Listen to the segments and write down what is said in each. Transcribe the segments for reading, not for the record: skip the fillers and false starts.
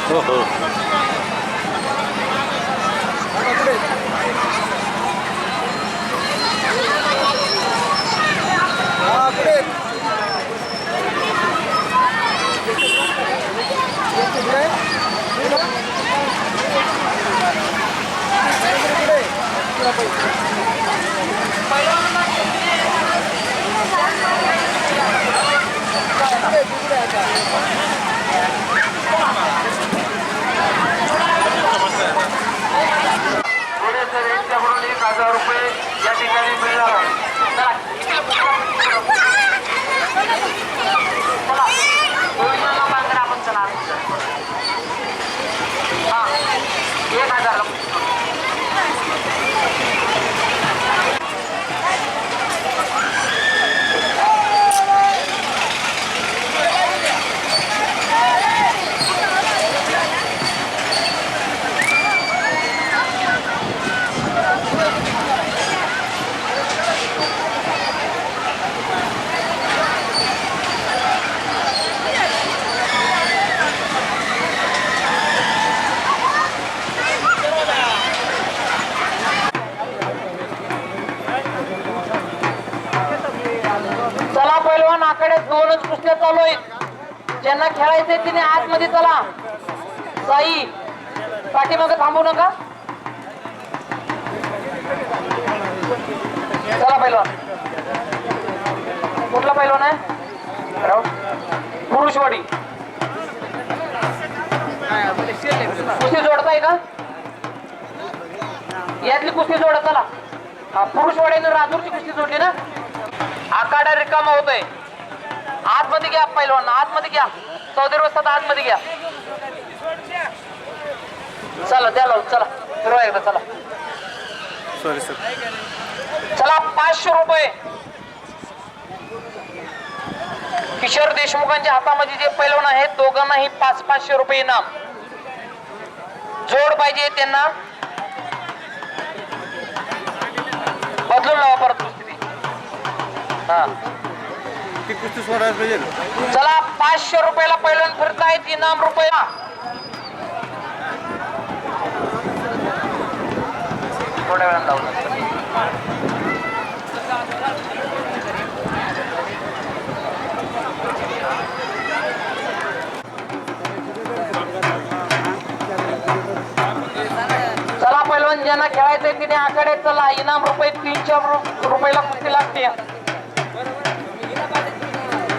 हो हो ₹1000 या ठिकाणी मिळणार आहे. आपण चला 1000 चला पैलवान आकडे 2च कुस्त्या चालू आहेत. ज्यांना खेळायचंय तिने आतमध्ये चला. साई पाठीमागे थांबू नका. चला पैलवान. कुठला पैलवान आहे? पुरुषवाडी कुस्ती जोडताय का? यातली कुस्ती जोडा. चला पुरुषवाडीने राजूरची कुस्ती जोडली ना. आखाडा रिकामा होतोय. आतमध्ये घ्या पैलवान, आतमध्ये घ्या. चौधरी वाजता आतमध्ये घ्या. चला द्या लावून. चला फिरवा एकदा. चला सॉरी सर. चला ₹500. किशोर देशमुखांच्या हातामध्ये जे पैलवान आहेत दोघांनाही ₹500 इनाम. जोड पाहिजे त्यांना. बदलून लावा परत कुस्ती. हा ती कुस्ती सोडायला पाहिजे. चला ₹500 पैलवान फिरतायत. इनाम रुपया थोड्या वेळात लावलं. चला पैलवान ज्यांना खेळायचंय तिने आकडे चला. इनाम ₹300 कुस्ती लागते.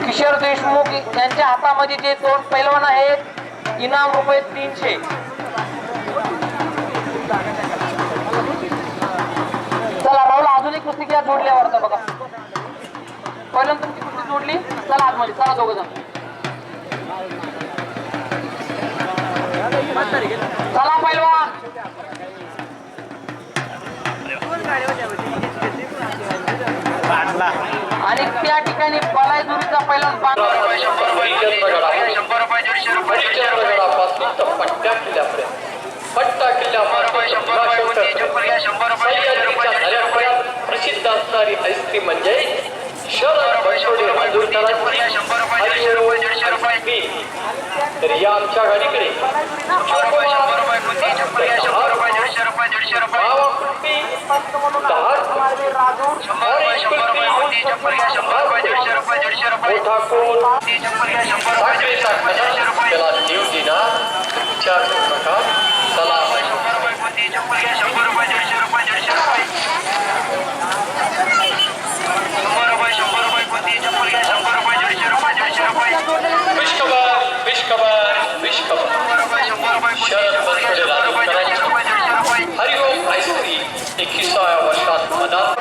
किशोर देशमुख यांच्या हातामध्ये जे 2 पैलवान आहेत इनाम ₹300. चला राहुल अजून एक कुस्ती घ्या जोडल्यावर. बघा पहिल्यांदा तुमची कुस्ती जोडली. चला आतमध्ये. चला दोघ जण. चला पैलवान. आणि त्या ठिकाणी बलायदुरीचा पैलवान पट्टा प्रसिद्ध असणारी हस्ती म्हणजे तर या आमच्या गाडीकडे त्याला जीव दिना विचार करू नका. चला हरिओम आईस्क्री 21व्या वर्षात मनात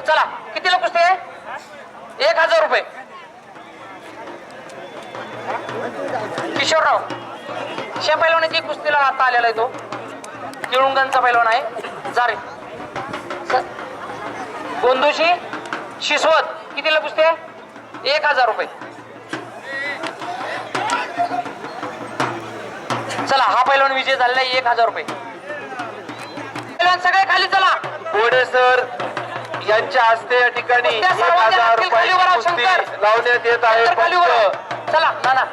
चला कितीला कुस्ती आहे 1000 रुपये. किशोरराव शे पैलवानाची कुस्तीला आता आलेला आहे तो तिळुंगणचा पैलवान आहे. जा रे गोंदूशी शिसवत कितीला कुस्ती आहे 1000 रुपये. चला हा पैलवान विजय झालेला आहे 1000 रुपये. पैलवान सगळे खाली चला. पुढे सर यांच्या हस्ते या ठिकाणी 1000 रुपये लावण्यात येत आहे. खाली चला नाना.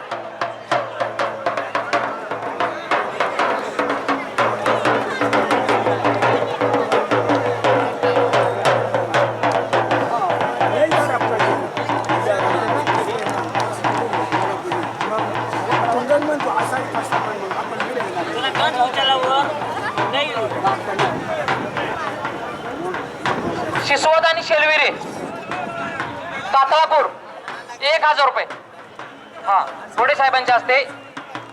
शिसवत आणि शेलविरे तातळापूर 1000 रुपये. हा थोडे साहेबांच्या हस्ते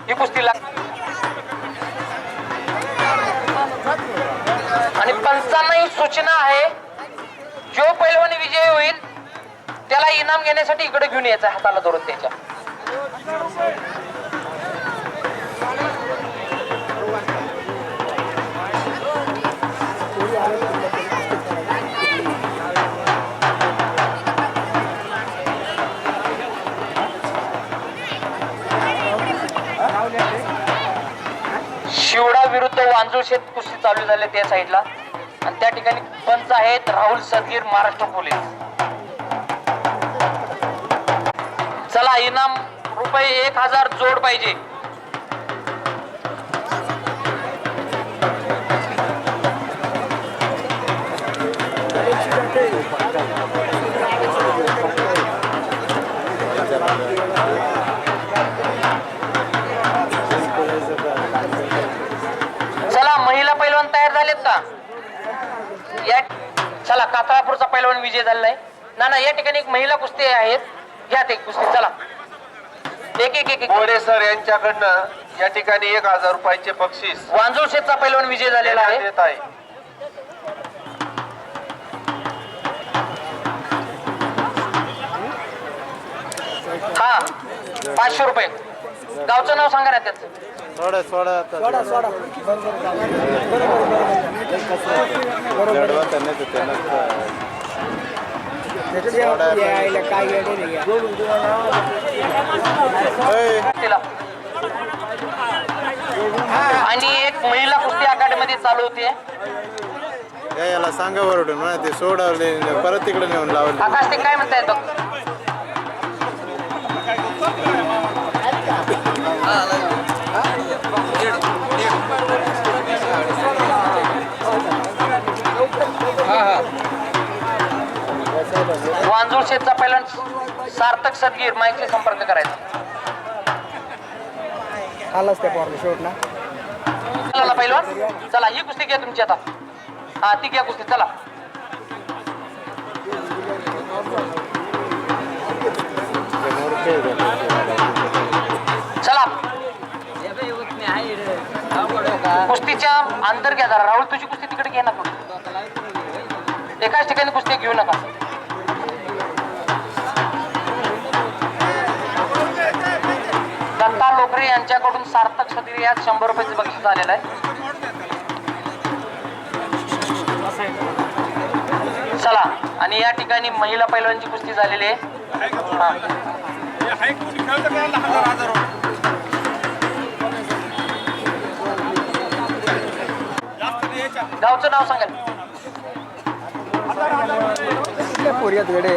ही कुस्ती आणि पंचांना ही सूचना आहे जो पैलवान विजयी होईल त्याला इनाम घेण्यासाठी इकडे घेऊन यायचं हाताला धरून त्याच्या. शिवडा विरुद्ध वांजुळशेत कुस्ती चालू झाले त्या साईडला आणि त्या ठिकाणी पंच आहेत राहुल सदगीर महाराष्ट्र पोलीस. चला इनाम रुपये 1000 जोड पाहिजे. चला महिला पैलवान तयार झालेत का? या चला कातळापूरचा पैलवान विजय झालेला आहे. ना या ठिकाणी एक महिला कुस्ती आहेत घ्या ते कुस्ती. चला एक मोडे सर यांच्याकडनं या ठिकाणी 1000 रुपयाचे बक्षीस वांजुळशेतचा पैलवान विजय झालेला आहे. हा 500 रुपये. गावचं नाव सांगा ना त्याचं. सोडा आणि एक महिला कुस्ती अकादमी मध्ये चालू होते. याला सांगा वरडून म्हणा ते सोडवले परत तिकडे नेऊन लावले. आकाश ते काय म्हणतायत बघ. वांजुळशेतचा पैलवान सार्थक सदगीर माईकशी संपर्क करायचा. आलाच त्या पॉर्ले शेवटला. चला पैलवान चला ही कुस्ती घ्या तुमची आता. हा ती घ्या कुस्ती. चला चला कुस्तीच्या अंतर घ्या जरा. राहुल तुझी कुस्ती तिकडे घे ना थोडी. एकाच ठिकाणी कुस्ती घेऊ नका. दत्ता लोकरे यांच्याकडून सार्थक सदगीर यात 100 रुपयाचे बक्षीस आलेलं आहे. चला आणि या ठिकाणी महिला पैलवानची कुस्ती झालेली आहे. गावचं नाव सांगाल. पोरियात वेडे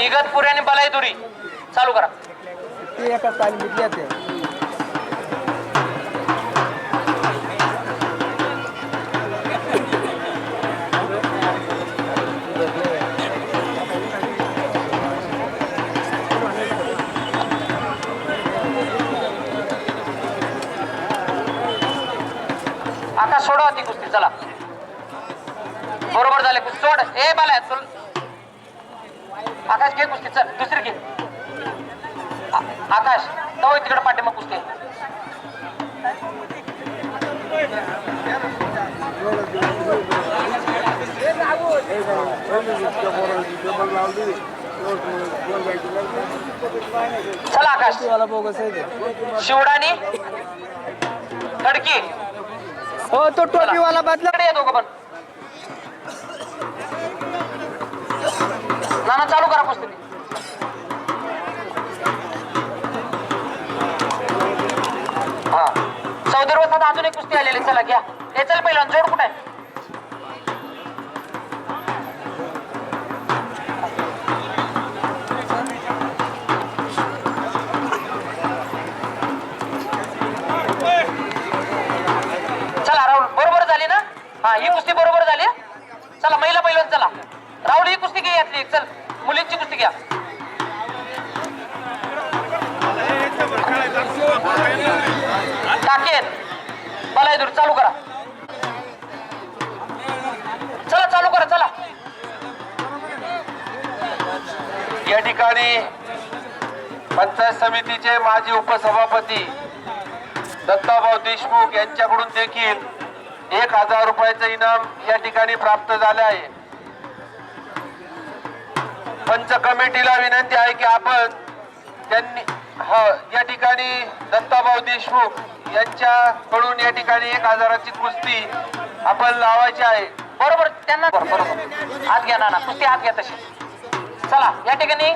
इगतपुरी आणि बलाईदुरी चालू करा. ते एका तालमीतल्या ते आकाश सोडा ती कुस्ती. चला बरोबर झाले कुस्ती. सोड ए बाला चल. आकाश घे कुस्ती. चल दुसरी घे. आकाश तो तिकडे पाठीमाग कुस्ती. चला आकाश. मला बोगस आहे ते. शिवडानी खडकी हो तो टोपीवाला बदला. इकडे येतो का पण नाना चालू करा कुस्ती. हा चौधरी वस्तात अजून एक कुस्ती आलेली. चला घ्या. हे चल पहिलं जोड कुठे आहे. चला राहुल बरोबर झाली ना. हा ही कुस्ती बरोबर झाली. चला महिला पहिलवान चला. राहुल ही कुस्ती घे यातली एक. चल मुलींची कुस्ती घ्या. टाकेत बलाय चालू करा. चला चालू करा. चला या ठिकाणी पंचायत समितीचे माजी उपसभापती दत्ताभाऊ देशमुख यांच्याकडून देखील 1000 रुपयाचं इनाम या ठिकाणी प्राप्त झाले आहे. पंच कमिटीला विनंती आहे की आपण त्यांनी या ठिकाणी दत्ताभाऊ देशमुख यांच्याकडून या ठिकाणी 1000ची कुस्ती आपण लावायची आहे. बरोबर त्यांना बरोबर हात घ्या ना कुस्ती हात घ्या तशी. चला या ठिकाणी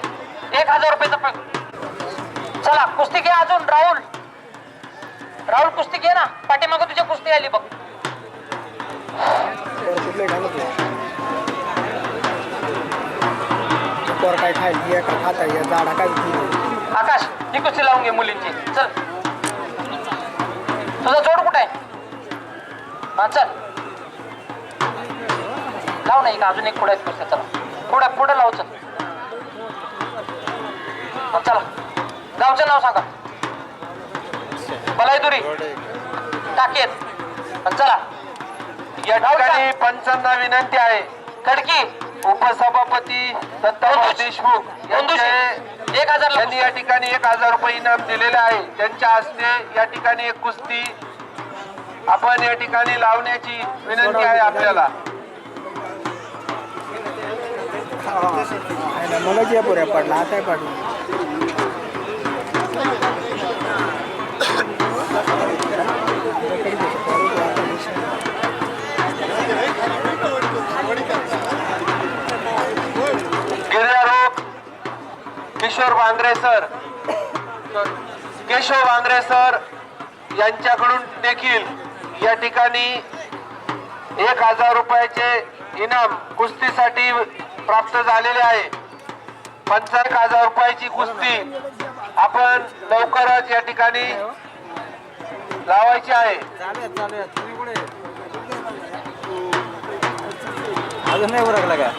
1000 रुपयाचं. चला कुस्ती घ्या अजून. राहुल राहुल कुस्ती घे ना. पाठीमागं तुझ्या कुस्ती आली बघ. कुठले घालत काय खायला का खाता या झाडा काय. आकाश ही कुस्ती लावून घे मुलींची. चल तुझा जोड कुठे आहे. हा चल लाव नाही का अजून एक पुढे कुस्ती. चला पुढे पुढे लाव. चल चला गावचं नाव सांगा. बलायदुरी टाकेत. चला या ठिकाणी पंचांना विनंती आहे. खडकी उपसभापती दत्ताभाऊ देशमुख यांनी 1000 या ठिकाणी 1000 रुपये इनाम दिलेले आहे. त्यांच्या हस्ते या ठिकाणी एक कुस्ती आपण या ठिकाणी लावण्याची विनंती आहे आपल्याला. मला जे पुऱ्या पडला आता पडला. गिर्यारोग किशोर भांगरे सर केशव भांगरे सर यांच्याकडून देखील या ठिकाणी 1000 रुपयाचे इनाम कुस्तीसाठी प्राप्त झालेले आहे. 50,000 रुपयाची कुस्ती आपण लवकरच या ठिकाणी लावायची आहे. अजून नाही उरकला का.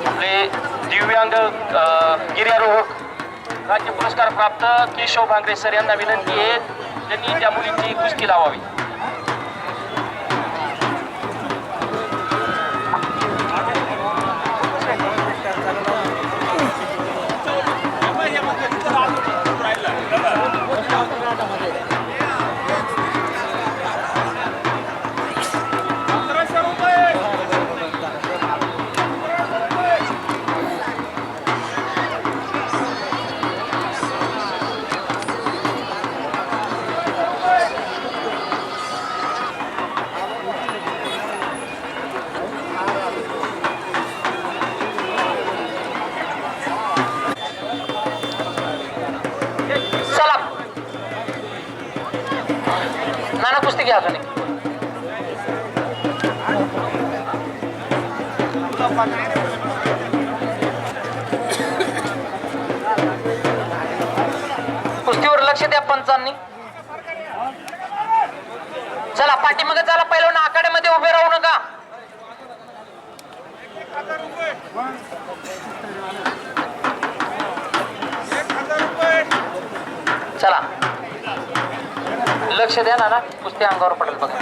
आपले दिव्यांग गिर्यारोहक राज्य पुरस्कार प्राप्त केशव भांगरे सर यांना विनंती आहे त्यांनी त्या मुलींची कुस्ती लावावी. नाना कुस्ती घ्या अजून एक. कुस्तीवर लक्ष द्या पंचांनी. चला पाठीमागे चला. पहिलवान आखाड्यामध्ये उभे राहू नका. चला लक्ष द्या ना. कुस्ती अंगावर पडेल बघा.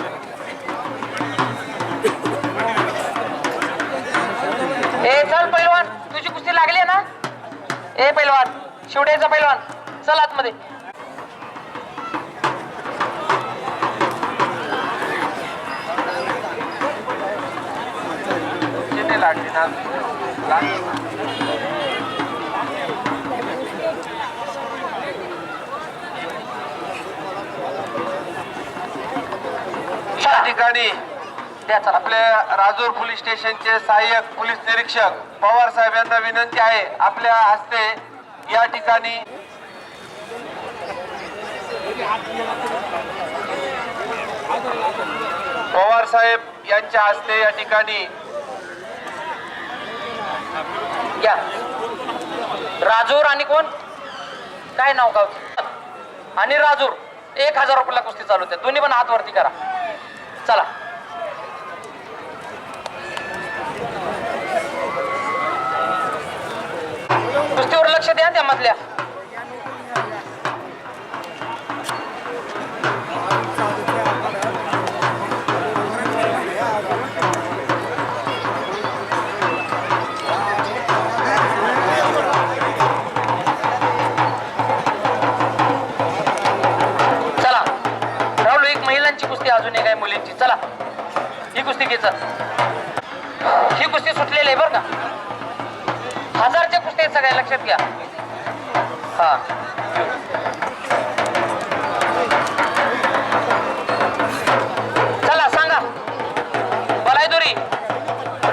ए चल पहिलवान तुझी कुस्ती लागली ना. ए पहिलवान शिवड्याचा पहिलवान चल आतमध्ये. या ठिकाणी द्या चला. आपल्या राजूर पोलीस स्टेशनचे सहाय्यक पोलीस निरीक्षक पवार साहेब यांना विनंती आहे आपल्या हस्ते या ठिकाणी पवार साहेब यांच्या हस्ते या ठिकाणी या राजूर आणि कोण काय नाव गाव आणि राजूर 1000 रुपयाला कुस्ती चालू होते. दोन्ही पण हात वरती करा. चला कुस्तीवर लक्ष द्या त्यामधल्या. चला राहुल एक महिलांची कुस्ती अजून एक आहे मुलींची. चला ही कुस्ती घे. चल ही कुस्ती सुटलेली आहे बरं का. 1000च्या कुस्ती आहेत सगळ्या लक्षात घ्या. हा चला सांगा. बलायदुरी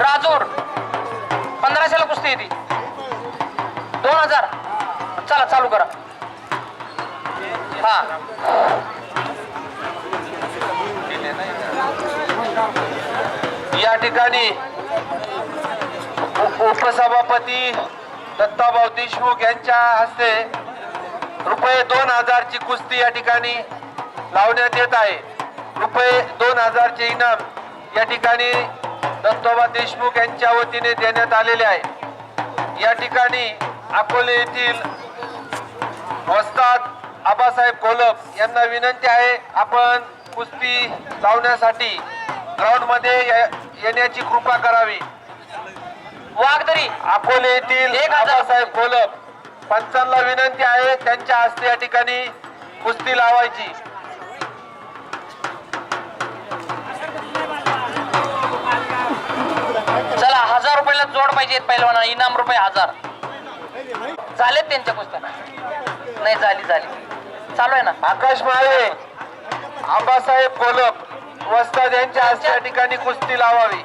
राजूर 1500ला कुस्ती येते. 2000. चला चालू करा. हा या ठिकाणी उपसभापती दत्ताभाऊ देशमुख यांच्या हस्ते रुपये 2000ची कुस्ती या ठिकाणी लावण्यात येत आहे. रुपये 2000चे इनाम या ठिकाणी दत्ताभाऊ देशमुख यांच्या वतीने देण्यात आलेले आहे. या ठिकाणी अकोले येथील वस्ताद आबासाहेब कोलप यांना विनंती आहे आपण कुस्ती लावण्यासाठी ग्राउंड मध्ये येण्याची कृपा करावी. वाघदरी अकोले येथील 1000 आबासाहेब कोलप पंचांना विनंती आहे त्यांच्या हस्ते या ठिकाणी कुस्ती लावायची. चला 1000 रुपयाला जोड पाहिजे पहिलवाना. इनाम रुपये 1000 झालेत त्यांच्या कुस्त्या. नाही झाली चालू आहे ना. आकाश माळे आबासाहेब कोलप वस्ताद यांच्या हस्ते या ठिकाणी कुस्ती लावावी.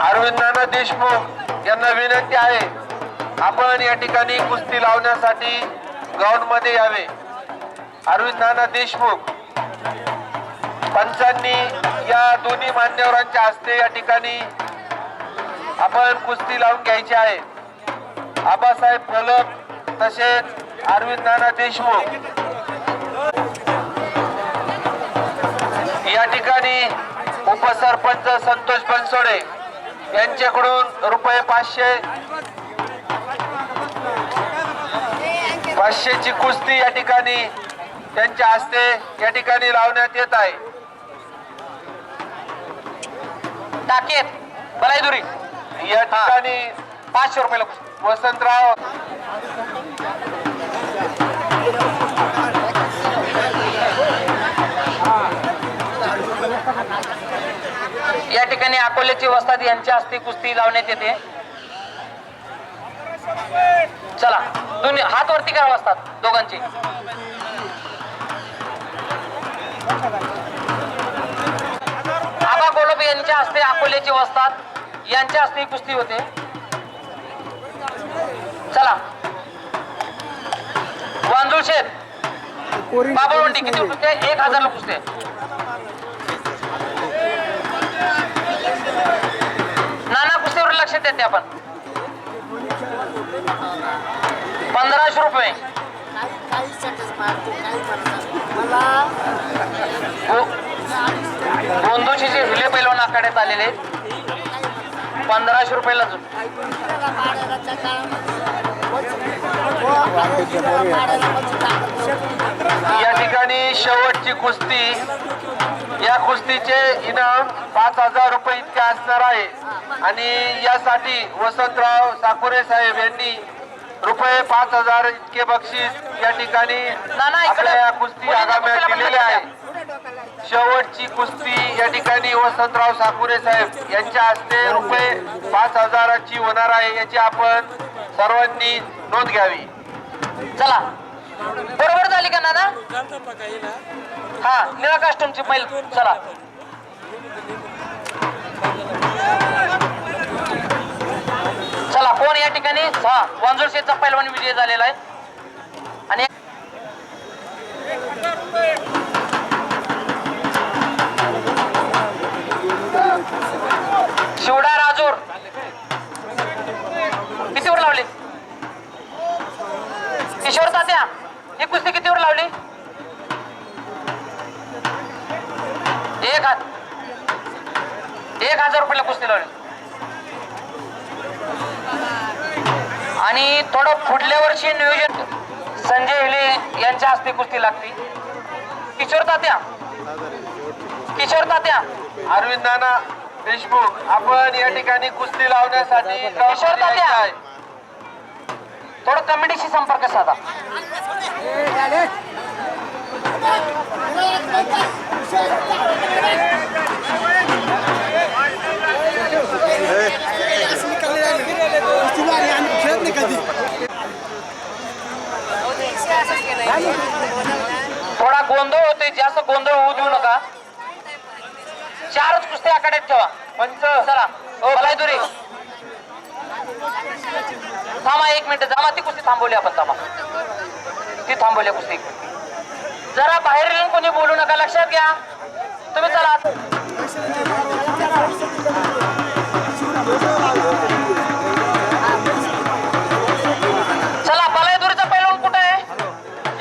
अरविंद नाना देशमुख यांना विनंती आहे आपण या ठिकाणी कुस्ती लावण्यासाठी ग्राउंड मध्ये यावे. अरविंद नाना देशमुख पंचांनी या दोन्ही मान्यवरांच्या हस्ते या ठिकाणी आपण कुस्ती लावून घ्यायची आहे. आबासाहेब कोलप तसेच अरविंद नाना देशमुख या ठिकाणी उपसरपंच संतोष बनसोडे यांच्याकडून रुपये 500ची कुस्ती या ठिकाणी त्यांच्या हस्ते या ठिकाणी लावण्यात येत आहे. टाकेत बलायदुरी या ठिकाणी 500 रुपयाला कुस्ती. वसंतराव या ठिकाणी अकोल्याची वस्ताद यांच्या हस्ते कुस्ती लावण्यात येते. चला दोन्ही हात वरती करा वस्ताद दोघांची. आबा गोलब यांच्या हस्ते अकोल्याची वस्ताद यांच्या हस्ते कुस्ती होते. चला वांजुळ शेत बाबळवंडी किती कुस्ती आहे? 1000 कुस्ती आहे. नाना कुस्तीवर लक्ष देते आपण. 1500 रुपये. गोंदूची जे हिले पैलवान आखाड्यात आलेले 1500 रुपयाला या ठिकाणी शेवटची कुस्ती, या कुस्तीचे इनाम 5,000 रुपये इतके असणार आहे आणि यासाठी वसंतराव साकुरे साहेब यांनी रुपये 5,000 इतके बक्षीस या ठिकाणी आपल्या या कुस्ती आगाम्यात दिलेले आहे. शेवटची कुस्ती या ठिकाणी वसंतराव साकुरे साहेब यांच्या हस्ते रुपये 5,000ची होणार आहे, याची आपण सर्वांनी नोंद घ्यावी. चला बरोबर झाली का नाना? हा निळा कास्टूमची बैल. चला चला कोण या ठिकाणी? हा वांजुळ शेठचा पैलवान विजय झालेला आहे. आणि शिवडा राजूर कितीवर लावली? किशोर तात्या ही कुस्ती कितीवर लावली? 1,000 रुपयाला कुस्ती लावली. आणि थोडं पुढल्या वर्षी नियोजन संजय हिले यांच्या हस्ते कुस्ती लागते. किशोर तात्या अरविंद नाना देशमुख, आपण या ठिकाणी कुस्ती लावण्यासाठी किशोर तात्या थोडं कमिटीशी संपर्क साधा. थोडा गोंधळ होते, जास्त गोंधळ होऊ देऊ नका. 4च कुस्ती आखाड्यात ठेवा. पंच चला बलायदुरी थांबा 1 मिनिट. जमा ती कुस्ती थांबवली आपण. थांबा ती थांबवली कुस्ती. जरा बाहेर येऊन कोणी बोलू नका, लक्षात घ्या. तुम्ही चला. चला बलायदुरीचा पैलवान कुठे आहे?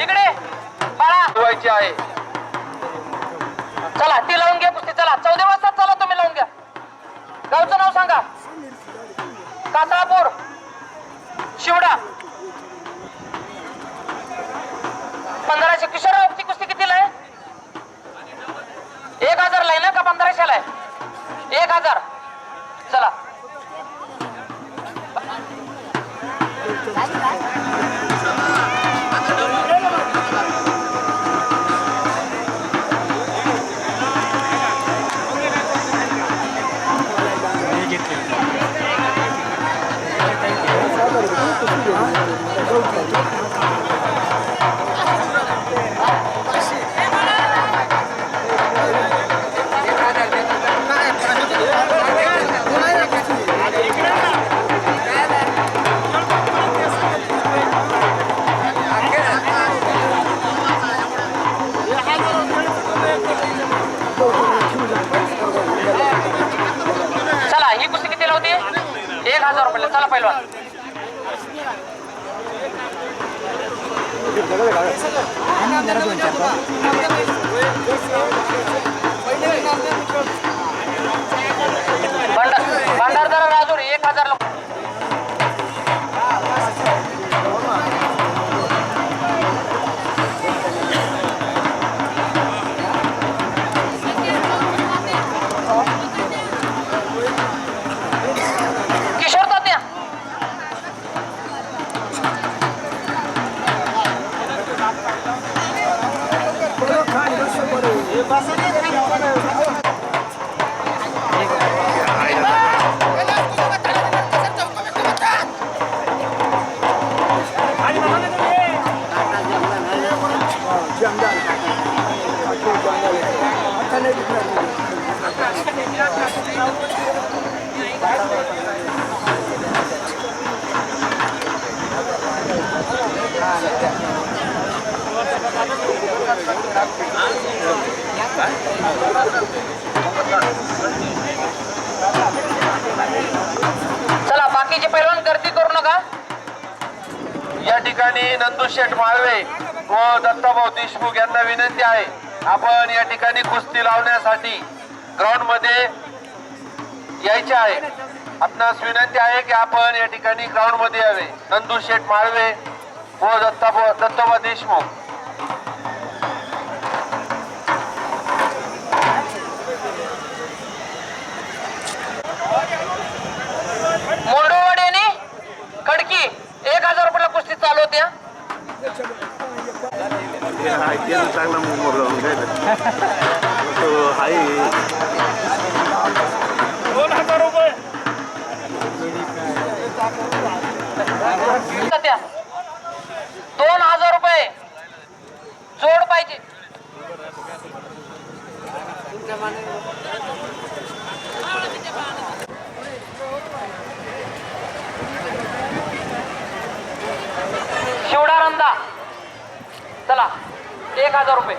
इकडे बाळा ठेवायची आहे. चला ती लावून घ्या कुस्ती. चला 14 वाजता चला तुम्ही लावून घ्या. गावचं नाव सांगा. कातळापूर शिवडा. 1500. किशोर ती कुस्ती कितीला आहे? 1,000 ला आहे ना का 1500 ला आहे? 1,000. चला चला ही कुस्ती कितीला होती? 1,000 रुपयाला. चला पैलवान. भंडारदरा राजूर 1,000 ला. किशोर तात्या चला बाकीचे पैलवान गर्दी करू नका. या ठिकाणी नंदुशेठ माळवे व दत्ताभाऊ देशमुख यांना विनंती आहे, आपण या ठिकाणी कुस्ती लावण्यासाठी ग्राउंड मध्ये यायचे आहे. आपणास विनंती आहे की आपण या ठिकाणी ग्राउंड मध्ये यावे. नंदू शेठ माळवे व दत्तोबा देशमुख. मोंडोवाड्याने खडकी 1000 रुपयाला कुस्ती चालू होत्या. चांगला मोबाईल लावून काय तो हाय 2000 रुपये. सध्या 2000 रुपये जोड पाहिजे. शिवडा रंदा चला 1000 रुपये.